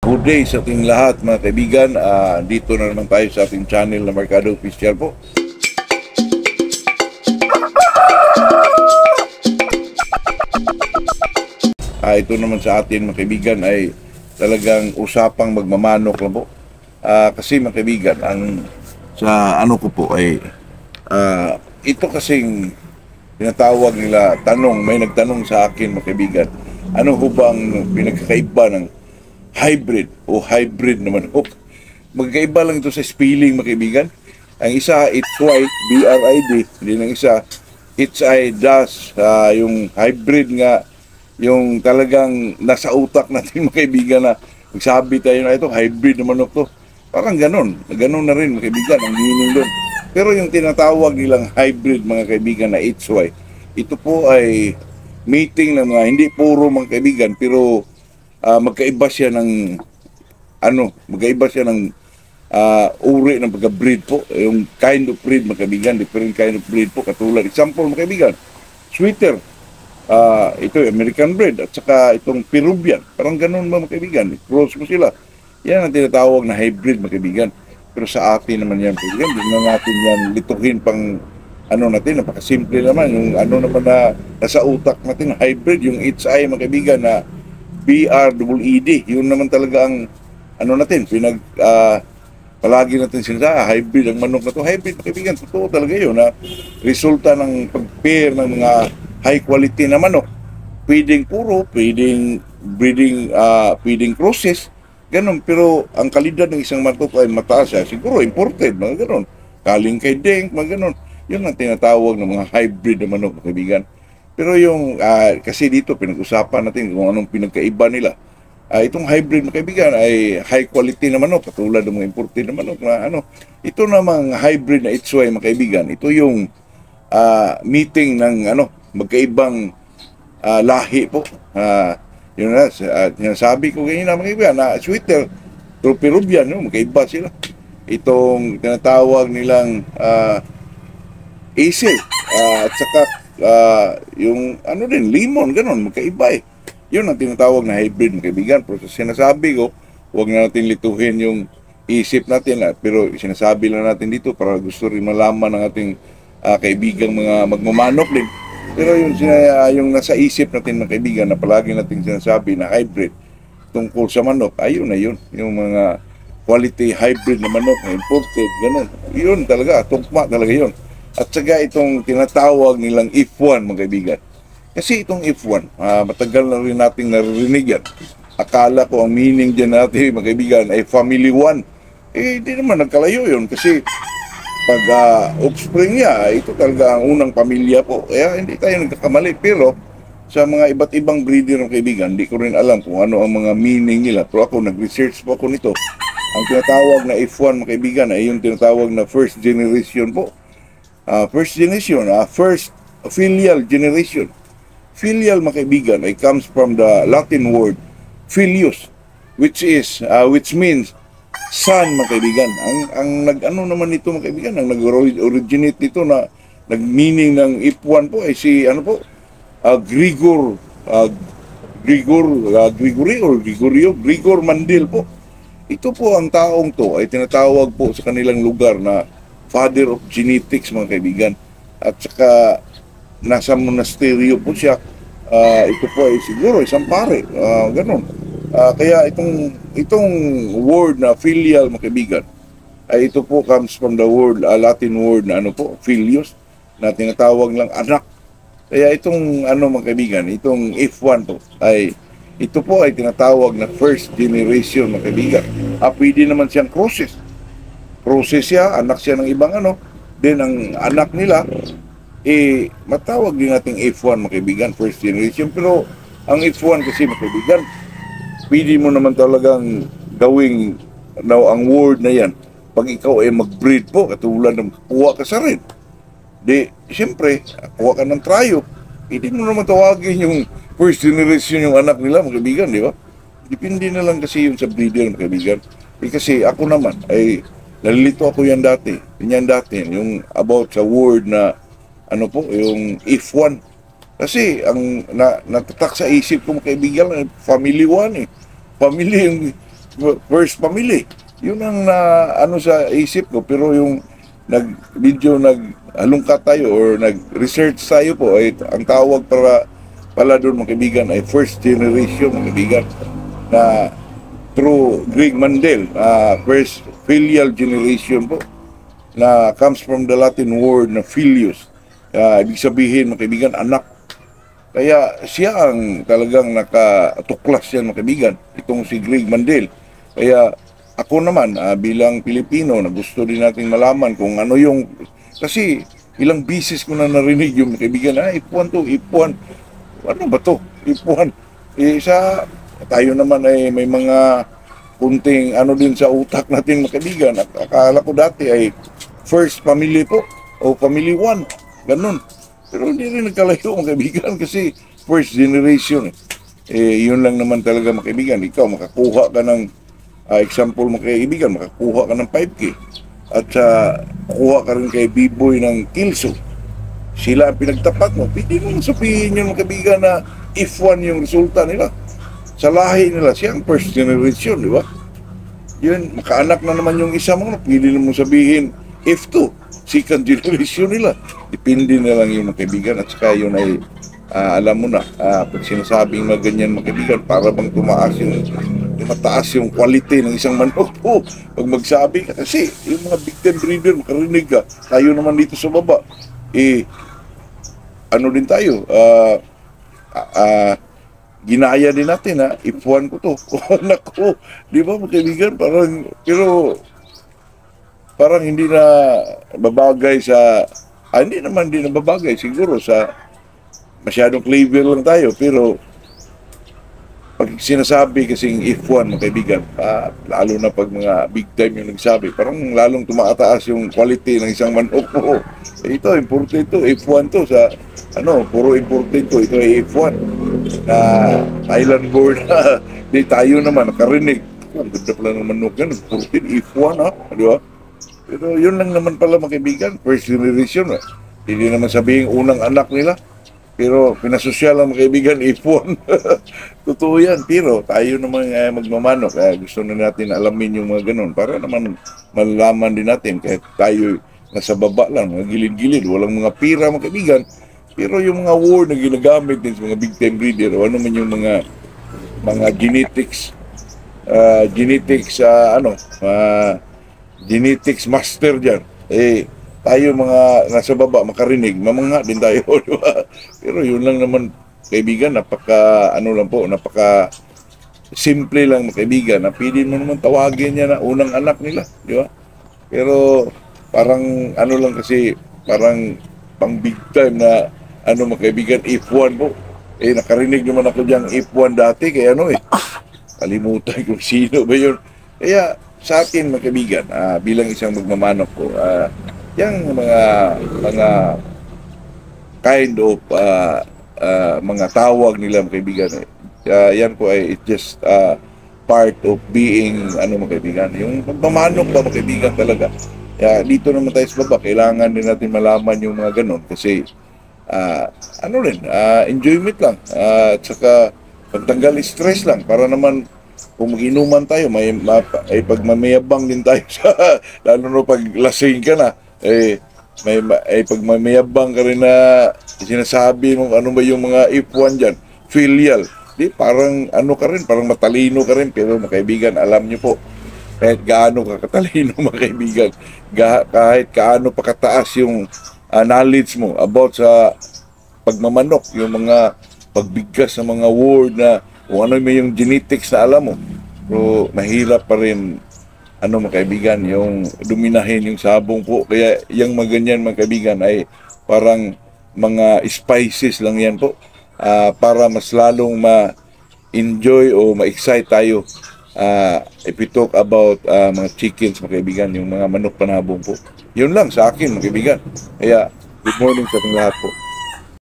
Good day sa ating lahat mga kaibigan. Dito na naman tayo sa ating channel na Mercado Official po. Ito naman sa atin mga kaibigan ay talagang usapang magmamanok lang po. Kasi mga kaibigan, sa ano ko po ay ito kasing tinatawag nila tanong, may nagtanong sa akin mga kaibigan, ano ho bang pinagkakaiba ng hybrid o hybrid na manok? Magkaiba lang ito sa spelling mga kaibigan. Ang isa, it's white, B-R-I-D. Hindi ang isa, it's I dash. Yung hybrid nga, yung talagang nasa utak natin mga kaibigan na magsabi tayo na ito, hybrid na manok to. Parang ganon na rin mga kaibigan, ang meaning doon. Pero yung tinatawag nilang hybrid mga kaibigan na HY, ito po ay mating ng mga, hindi puro mga kaibigan, pero magkaiba siya ng uri ng pagka-breed po. Yung kind of breed mga kaibigan, different kind of breed po. Katulad, example mga kaibigan, sweater, ito American breed at saka itong Peruvian. Parang ganun mga kaibigan, cross mo sila. Yan ang tinatawag na hybrid mga kaibigan. Pero sa atin naman yan, kaibigan, hindi na natin yan lituhin pang natin, napakasimple naman. Yung naman na nasa utak natin, hybrid, yung HI mga kaibigan na BREED, yun naman talaga ang natin, palagi natin sila, hybrid ang manok na to. Hybrid mga kaibigan, totoo talaga yun na resulta ng pag-pair ng mga high quality na manok. Pwedeng puro, pwedeng breeding, pwedeng process, ganun. Pero ang kalidad ng isang manok ay mataas siya. Siguro imported, mga ganun. Kaling kay Deng, mga ganun. Yun ang tinatawag ng mga hybrid na manok, mga kaibigan. Pero yung, kasi dito pinag-usapan natin kung anong pinagkaiba nila. Itong hybrid, mga kaibigan, ay high quality na manok, katulad ng mga imported na manok na Ito namang hybrid na HY, mga kaibigan, ito yung meeting ng magkaibang lahi po. Yun na, sinasabi ko ganyan na mga kaibigan, na sweater, Peruvian, magkaiba sila. Itong tinatawag nilang Asil, at saka yung limon, ganun, magkaiba eh. Yun ang tinatawag na hybrid mga kaibigan. Pero sinasabi ko, huwag na natin lituhin yung isip natin, pero sinasabi lang natin dito para gusto rin malaman ng ating kaibigang mga magmamanok din. Pero yung nasa isip natin mga kaibigan na palagi natin sinasabi na hybrid tungkol sa manok, ayun na yun. Yung mga quality hybrid na manok na imported, ganun. Yun talaga, tugma talaga yun. At saka itong tinatawag nilang F1 mga kaibigan. Kasi itong F1, matagal na rin nating naririnig yan. Akala ko ang meaning dyan natin mga kaibigan ay family one. Hindi naman nagkalayo yun kasi pag offspring niya, ito talaga ang unang pamilya po. Kaya hindi tayo nagkakamali. Pero sa mga iba't ibang breeder ng kaibigan, hindi ko rin alam kung ano ang mga meaning nila. Pero ako, nag-research po ako nito. Ang tinatawag na F1 mga kaibigan ay yung tinatawag na first generation po. First generation, first filial generation. Filial mga kaibigan ay comes from the Latin word filius, which means son mga kaibigan. Ang naman nito mga kaibigan, ang nag-originate nito na nag-meaning ng F1 po ay si Grigor Mandel po. Ito po ang taong to ay tinatawag po sa kanilang lugar na father of genetics mga kaibigan. At saka nasa monasteryo po siya. Ito po ay siguro isang pare, ganun. Kaya itong word na filial mga kaibigan, ay ito po comes from the word, Latin word na filius, na tinatawag lang anak. Kaya itong mga kaibigan, itong F1 po, ito po ay tinatawag na first generation mga kaibigan. Pwede naman siyang process siya, anak siya ng ibang then ang anak nila, matawag din natin F1 mga kaibigan, first generation. Pero ang F1 kasi mga kaibigan, pwede mo naman talagang gawing ang word na yan. Pag ikaw ay mag-breed po, katulad ng kuha ka sa red, siyempre, kuha ka ng tryo, hindi mo naman tawagin yung first generation yung anak nila mga kaibigan, di ba? Depende na lang kasi yung sa breeder mga kaibigan. Kasi ako naman, nalilito ako yan dati, yung about sa word na yung F1. Kasi ang natatak sa isip ko mga kaibigan, family one eh. Family yung first family. Yun ang ano sa isip ko, pero yung naghalungkat tayo or nag-research tayo po ay ang tawag pala doon mga kaibigan ay first generation mga kaibigan na through Greg Mandel, first filial generation po na comes from the Latin word na filius. Ibig sabihin mga kaibigan, anak. Kaya siya ang talagang nakatuklas yan mga kaibigan, itong si Greg Mandel. Kaya ako naman bilang Pilipino na gusto din natin malaman kung ano yung, kasi ilang bisis ko na narinig yung mga kaibigan, ipuan to, ipuan. Ano ba to? Ipuan. Tayo naman ay may mga kunting ano din sa utak natin mga kaibigan. Akala ko dati ay first family po o family one. Ganun. Pero hindi rin nagkalayo mga kaibigan kasi first generation. Yun lang naman talaga mga kaibigan. Ikaw makakuha ka ng example mga kaibigan, makakuha ka ng 5K. At kuha ka rin kay B-Boy ng Kilso. Sila ang pinagtapat mo. Pwede mo sabihin yun mga kaibigan na if one yung resulta nila. Sa lahi nila, siya ang first generation, di ba? Yun, makaanak na naman yung isa mo. Pwede mo sabihin F2, second generation nila. Depende na lang yung mga kaibigan. At saka yun ay, alam mo na, pag sinasabing mga ganyan mga kaibigan, para bang mataas yung quality ng isang manok po. Pag magsabi ka, kasi yung mga big time breeder, makarinig ka. Tayo naman dito sa baba, ano din tayo, ginaya din natin ipuan ko to. Anak ko, di ba mga kaibigan, parang hindi na babagay sa, hindi naman din na babagay siguro sa masyadong clever lang tayo, pero pag sinasabi kasing if1 mga kaibigan, lalo na pag mga big time yung nagsabi, parang lalong tumataas yung quality ng isang manok mo. Ito, important ito, if1 to sa, puro important to, ito ay if1 na Thailand born. Di tayo naman, nakarinig. Ang ganda pala ng manok yan, important if1 di ba? Pero yun lang naman pala mga kaibigan, first generation. Hindi naman sabihin unang anak nila. Pero pinasosyal ang mga kaibigan, ipon. Totoo yan. Pero tayo naman magmamanok. Gusto na natin alamin yung mga ganun. Para naman malalaman din natin kahit tayo nasa baba lang, mga gilid-gilid. Walang mga pira mga kaibigan. Pero yung mga word na ginagamit din sa mga big time breeder, o ano man yung mga genetics, genetics master dyan. Tayo mga nasa baba makarinig, mamanga din tayo, di ba? Pero yun lang naman kaibigan, napaka simple lang mga kaibigan, na pwede mo naman tawagin niya na unang anak nila, di ba? Pero parang lang kasi, parang pang big time na mga kaibigan, if1 po. Nakarinig naman ako diyang if1 dati, kaya kalimutan kung sino ba yun. Kaya sa akin mga kaibigan, bilang isang magmamanok ko, yung mga kind of mga tawag nila mga kaibigan, yan po ay just part of being mga kaibigan, yung pagmamanok ba mga kaibigan talaga. Dito naman tayo sa baba, kailangan din natin malaman yung mga ganon kasi enjoyment lang, at saka pagtanggal stress lang, para naman kung mag-inuman tayo, pag mamayabang din tayo sa, lalo na pag lasing ka na, pag mamayabang ka rin na sinasabi mo ano ba yung mga if1 dyan, filial, parang ka rin, parang matalino ka rin, pero mga kaibigan, alam nyo po, kahit gaano ka katalino mga kaibigan, kahit gaano pa kataas yung knowledge mo about sa pagmamanok, yung mga pagbigkas ng mga word na kung ano yung genetics na alam mo, pero mahirap pa rin mga kaibigan, yung dominahin yung sabong po. Kaya yung mga ganyan mga kaibigan ay parang mga spices lang yan po, para mas lalong ma-enjoy o ma-excite tayo if we talk about mga chickens mga kaibigan, yung mga manok panabong po. Yun lang sa akin mga kaibigan. Kaya good morning sa ating lahat po.